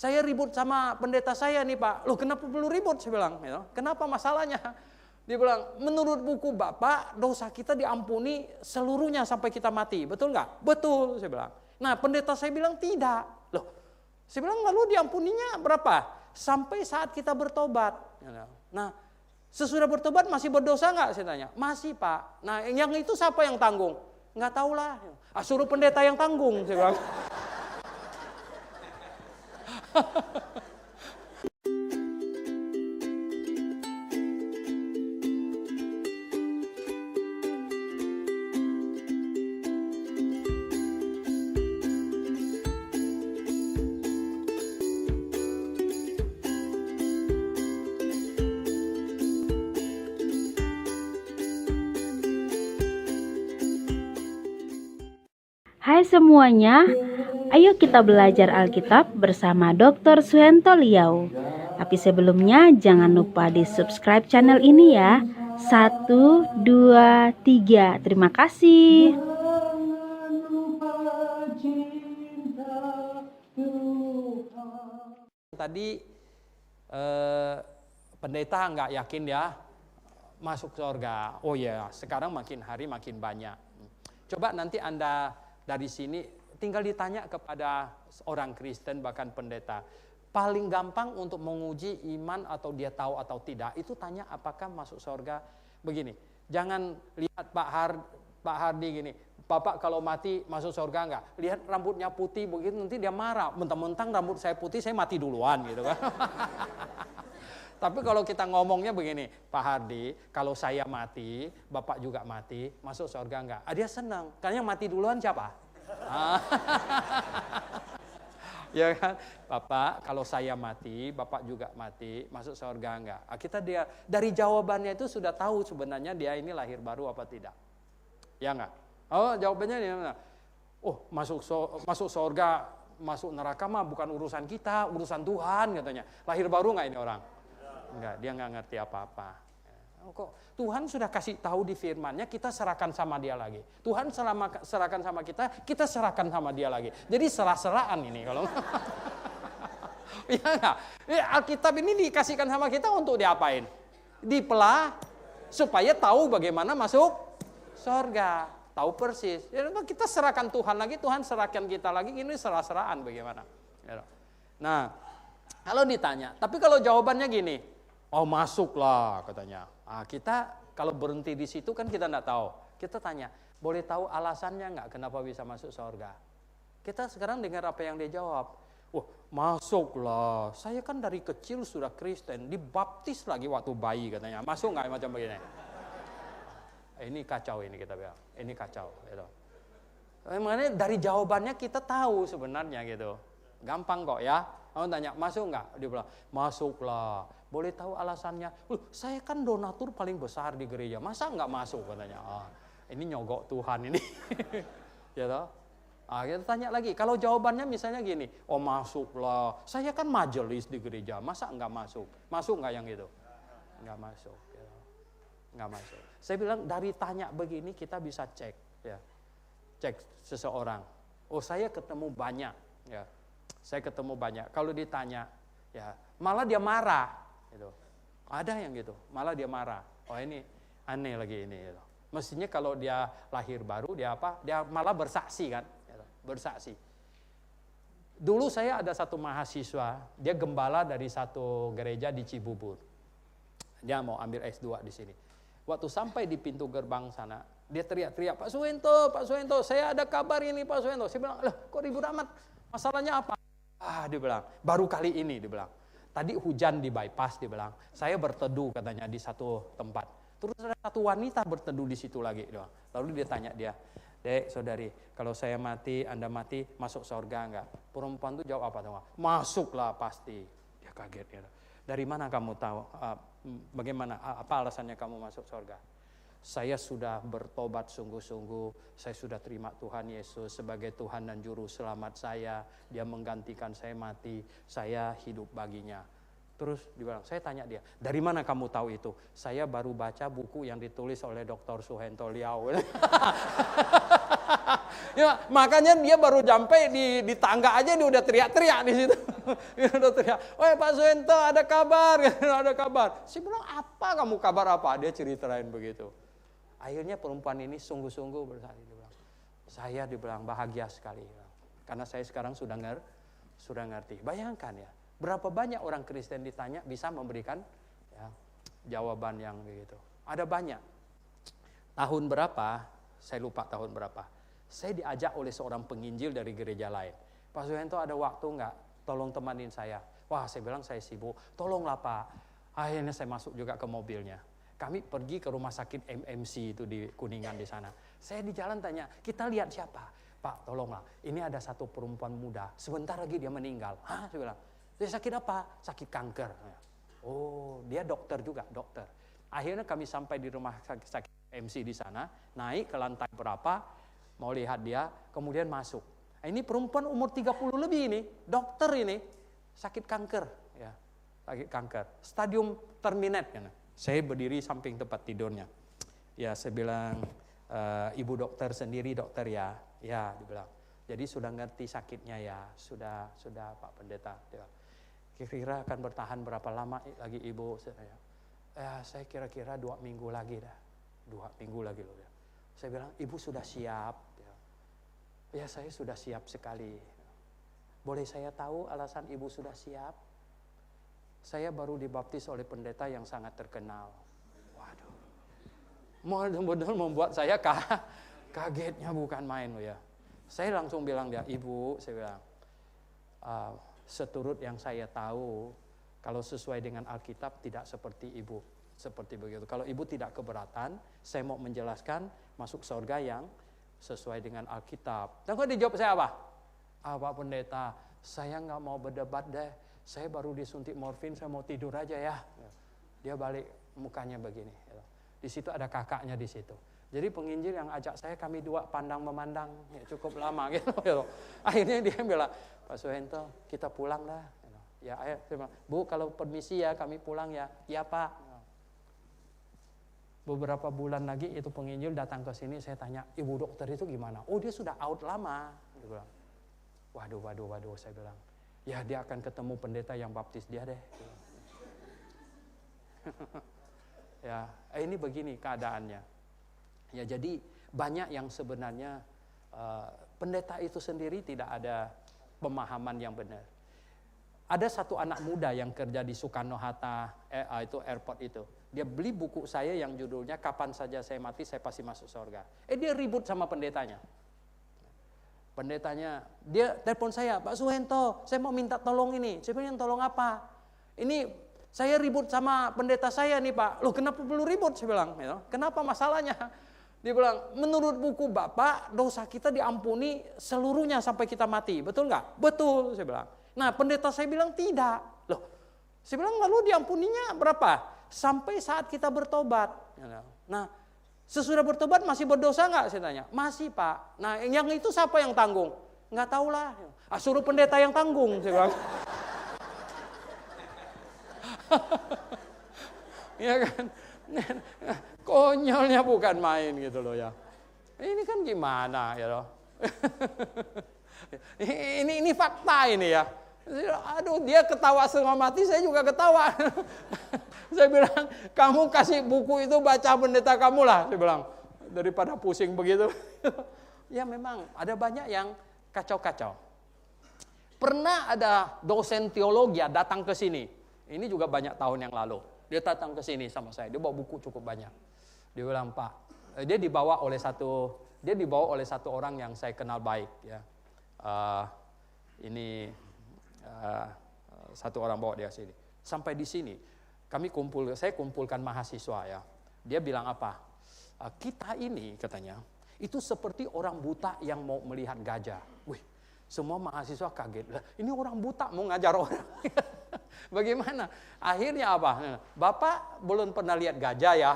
Saya ribut sama pendeta saya nih Pak. Loh kenapa perlu ribut? Saya bilang, kenapa masalahnya? Dia bilang, menurut buku Bapak, dosa kita diampuni seluruhnya sampai kita mati. Betul nggak? Betul, saya bilang. Nah pendeta saya bilang tidak. Loh, saya bilang lalu diampuninya berapa? Sampai saat kita bertobat. Nah, sesudah bertobat masih berdosa nggak? Saya tanya. Masih Pak. Nah yang itu siapa yang tanggung? Nggak tahu lah. Suruh pendeta yang tanggung. Saya bilang. Hai semuanya, ayo kita belajar Alkitab bersama Dr. Suhento Liau. Tapi sebelumnya jangan lupa di subscribe channel ini ya. 1, 2, 3. Terima kasih. Tadi pendeta nggak yakin ya masuk surga. Oh ya, sekarang makin hari makin banyak. Coba nanti Anda dari sini tinggal ditanya kepada orang Kristen bahkan pendeta. Paling gampang untuk menguji iman atau dia tahu atau tidak, itu tanya apakah masuk surga. Begini, jangan lihat Pak Hardi gini, Bapak kalau mati masuk surga enggak? Lihat rambutnya putih begitu nanti dia marah. Mentang-mentang rambut saya putih saya mati duluan gitu kan. Tapi kalau kita ngomongnya begini, Pak Hardi, kalau saya mati, Bapak juga mati, masuk surga enggak? Dia senang, karena yang mati duluan siapa? Ya kan, Bapak, kalau saya mati, Bapak juga mati, masuk surga enggak? Kita dari jawabannya itu sudah tahu sebenarnya dia ini lahir baru apa tidak. Ya enggak? Oh, jawabannya dia, masuk surga, masuk neraka mah bukan urusan kita, urusan Tuhan katanya. Lahir baru enggak ini orang? Enggak, dia enggak ngerti apa-apa. Kok Tuhan sudah kasih tahu di firman-Nya, kita serahkan sama dia lagi. Tuhan serahkan sama kita serahkan sama dia lagi. Jadi serah-serahan ini kalau. Ya enggak? Alkitab ini dikasihkan sama kita untuk diapain? Dipelah supaya tahu bagaimana masuk surga. Tahu persis. Ya, kita serahkan Tuhan lagi, Tuhan serahkan kita lagi, ini serah-serahan bagaimana. Nah, kalau ditanya, tapi kalau jawabannya gini, oh masuklah katanya. Kita kalau berhenti di situ kan kita enggak tahu. Kita tanya, boleh tahu alasannya enggak kenapa bisa masuk surga? Kita sekarang dengar apa yang dia jawab. Masuklah. Saya kan dari kecil sudah Kristen, dibaptis lagi waktu bayi katanya. Masuk enggak macam begini? Ini kacau ini kita bilang. Ini kacau gitu. Makanya dari jawabannya kita tahu sebenarnya gitu. Gampang kok ya. Kamu tanya, masuk enggak? Dia bilang, masuklah. Boleh tahu alasannya? Saya kan donatur paling besar di gereja. Masa enggak masuk katanya? Ini nyogok Tuhan ini. Ya toh? Kita tanya lagi. Kalau jawabannya misalnya gini, masuklah. Saya kan majelis di gereja. Masa enggak masuk? Masuk enggak yang itu? Enggak masuk. Ya. Enggak masuk. Saya bilang dari tanya begini kita bisa cek. Ya. Cek seseorang. Saya ketemu banyak. Ya. Saya ketemu banyak. Kalau ditanya, ya malah dia marah. Gitu. Ada yang gitu, malah dia marah. Ini aneh lagi ini. Gitu. Mestinya kalau dia lahir baru, dia apa? Dia malah bersaksi kan? Gitu. Bersaksi. Dulu saya ada satu mahasiswa, dia gembala dari satu gereja di Cibubur. Dia mau ambil S2 di sini. Waktu sampai di pintu gerbang sana, dia teriak-teriak, Pak Suhento, saya ada kabar ini Pak Suhento. Saya bilang, kok ribut amat? Masalahnya apa? Dia bilang, baru kali ini dia bilang. Tadi hujan di bypass dia bilang. Saya berteduh katanya di satu tempat. Terus ada satu wanita berteduh di situ lagi. Dia. Lalu dia tanya dia, Dek, saudari, kalau saya mati, Anda mati, masuk surga enggak? Perempuan itu jawab apa? Masuklah pasti. Dia kaget. Ya. Dari mana kamu tahu? Bagaimana? Apa alasannya kamu masuk surga? Saya sudah bertobat sungguh-sungguh, saya sudah terima Tuhan Yesus sebagai Tuhan dan Juru Selamat saya. Dia menggantikan saya mati, saya hidup baginya. Terus dibilang, saya tanya dia, dari mana kamu tahu itu? Saya baru baca buku yang ditulis oleh Dr. Suhento Liau. Ya, makanya dia baru sampai di tangga aja dia udah teriak-teriak di situ. Dia udah teriak, "Woi Pak Suhento, ada kabar." Ada kabar. Saya bilang, "Apa kamu kabar apa?" Dia ceritain begitu. Akhirnya perempuan ini sungguh-sungguh bersalin. Dia bilang, "Saya dibilang bahagia sekali." Karena saya sekarang sudah ngerti. Bayangkan ya. Berapa banyak orang Kristen ditanya bisa memberikan ya, jawaban yang begitu. Ada banyak. Tahun berapa, saya lupa tahun berapa, saya diajak oleh seorang penginjil dari gereja lain. "Pak Suhento ada waktu enggak? Tolong temanin saya." Wah, saya bilang saya sibuk. "Tolonglah Pak." Akhirnya saya masuk juga ke mobilnya. Kami pergi ke rumah sakit MMC itu di Kuningan di sana. Saya di jalan tanya, "Kita lihat siapa?" "Pak, tolonglah. Ini ada satu perempuan muda. Sebentar lagi dia meninggal." "Hah?" Saya bilang. "Dia sakit apa?" "Sakit kanker." "Oh, dia dokter juga, dokter." Akhirnya kami sampai di rumah sakit MC di sana, naik ke lantai berapa, mau lihat dia, kemudian masuk. Ini perempuan umur 30 lebih ini, dokter ini, sakit kanker, ya, sakit kanker, stadium terminate. Ya. Saya berdiri samping tempat tidurnya. Ya, saya bilang, "Ibu dokter sendiri dokter ya?" "Ya," dibilang. "Jadi sudah ngerti sakitnya ya?" Sudah Pak Pendeta." Dia, "Kira-kira akan bertahan berapa lama lagi Ibu?" Saya kira-kira 2 minggu lagi dah. 2 minggu lagi loh ya. Saya bilang, "Ibu sudah siap?" Ya, saya sudah siap sekali. "Boleh saya tahu alasan Ibu sudah siap?" "Saya baru dibaptis oleh pendeta yang sangat terkenal." Waduh. Benar-benar membuat saya kagetnya bukan main loh ya. Saya langsung bilang dia, "Ibu," saya bilang, "seturut yang saya tahu, kalau sesuai dengan Alkitab tidak seperti Ibu. Seperti begitu. Kalau Ibu tidak keberatan, saya mau menjelaskan masuk surga yang sesuai dengan Alkitab." Dan kok dijawab saya apa? "Pak Pendeta, saya nggak mau berdebat deh. Saya baru disuntik morfin, saya mau tidur aja ya." Dia balik mukanya begini. Di situ ada kakaknya di situ. Jadi penginjil yang ajak saya, kami dua pandang memandang, ya, cukup lama gitu. Akhirnya dia bilang, "Pak Suhento, kita pulang dah." "Ya, ayo." Saya bilang, "Bu, kalau permisi ya, kami pulang ya." "Ya Pak." Beberapa bulan lagi itu penginjil datang ke sini, saya tanya, "Ibu dokter itu gimana?" "Oh, dia sudah out lama." Dia bilang, Waduh, saya bilang, "Ya, dia akan ketemu pendeta yang baptis dia deh." Ya, ini begini keadaannya. Ya, jadi banyak yang sebenarnya pendeta itu sendiri tidak ada pemahaman yang benar. Ada satu anak muda yang kerja di Soekarno-Hatta, itu airport itu. Dia beli buku saya yang judulnya "Kapan Saja Saya Mati, Saya Pasti Masuk Surga." Dia ribut sama pendetanya. Pendetanya, dia telepon saya, "Pak Suhento, saya mau minta tolong ini." Saya bilang, "Tolong apa?" "Ini saya ribut sama pendeta saya nih Pak." "Loh, kenapa perlu ribut?" Saya bilang, "Kenapa masalahnya?" Dia bilang, "Menurut buku Bapak, dosa kita diampuni seluruhnya sampai kita mati. Betul nggak?" "Betul," saya bilang. Nah, pendeta saya bilang tidak. Loh, saya bilang, "Lalu diampuninya berapa?" "Sampai saat kita bertobat." Nah, sesudah bertobat masih berdosa nggak? Saya tanya. "Masih Pak." "Nah, yang itu siapa yang tanggung?" "Nggak tahulah." Suruh pendeta yang tanggung," saya bilang. Ya kan? Konyolnya bukan main gitu loh ya. Ini kan gimana ya loh. Ini fakta ini ya. Aduh, dia ketawa setengah mati, saya juga ketawa. Saya bilang, "Kamu kasih buku itu baca pendeta kamu lah." Saya bilang, daripada pusing begitu. Ya memang ada banyak yang kacau-kacau. Pernah ada dosen teologi datang ke sini. Ini juga banyak tahun yang lalu. Dia datang ke sini sama saya. Dia bawa buku cukup banyak. Dia bilang, "Pak," dia dibawa oleh satu orang yang saya kenal baik. Ya, satu orang bawa dia sini. Sampai di sini, saya kumpulkan mahasiswa ya. Dia bilang apa? "Kita ini," katanya, "itu seperti orang buta yang mau melihat gajah." Wih, semua mahasiswa kaget. Lah, ini orang buta mau ngajar orang. Bagaimana? Akhirnya apa? "Bapak belum pernah lihat gajah ya?"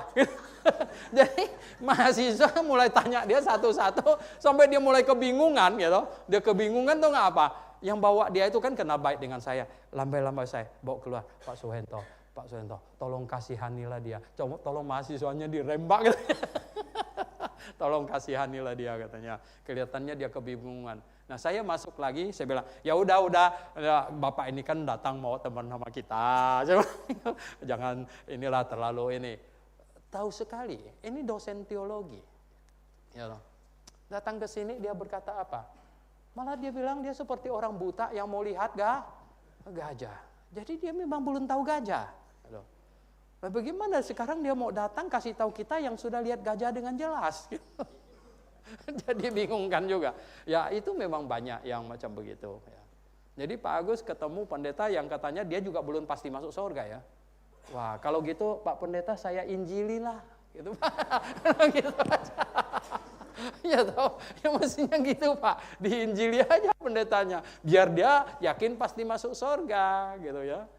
Jadi mahasiswa mulai tanya dia satu-satu sampai dia mulai kebingungan gitu. Dia kebingungan tuh nggak apa? yang bawa dia itu kan kenal baik dengan saya. Lambai-lambai saya bawa keluar, Pak Suhento, tolong kasihanilah dia. Coba tolong mahasiswanya dirembak. Tolong kasihanilah dia katanya. Kelihatannya dia kebingungan. Nah saya masuk lagi, saya bilang, ya udah, Bapak ini kan datang mau teman sama kita. Jangan inilah terlalu ini. Tahu sekali, ini dosen teologi. Ya loh. Datang ke sini dia berkata apa? Malah dia bilang dia seperti orang buta yang mau lihat gajah. Jadi dia memang belum tahu gajah. Nah, bagaimana sekarang dia mau datang kasih tahu kita yang sudah lihat gajah dengan jelas? Jadi bingung kan juga. Ya itu memang banyak yang macam begitu. Ya. Jadi Pak Agus ketemu pendeta yang katanya dia juga belum pasti masuk surga ya. Wah kalau gitu Pak Pendeta saya injililah. Gitu Pak. Gitu aja. Ya tahu, ya mestinya gitu Pak, diinjili aja pendetanya, biar dia yakin pasti masuk surga, gitu ya.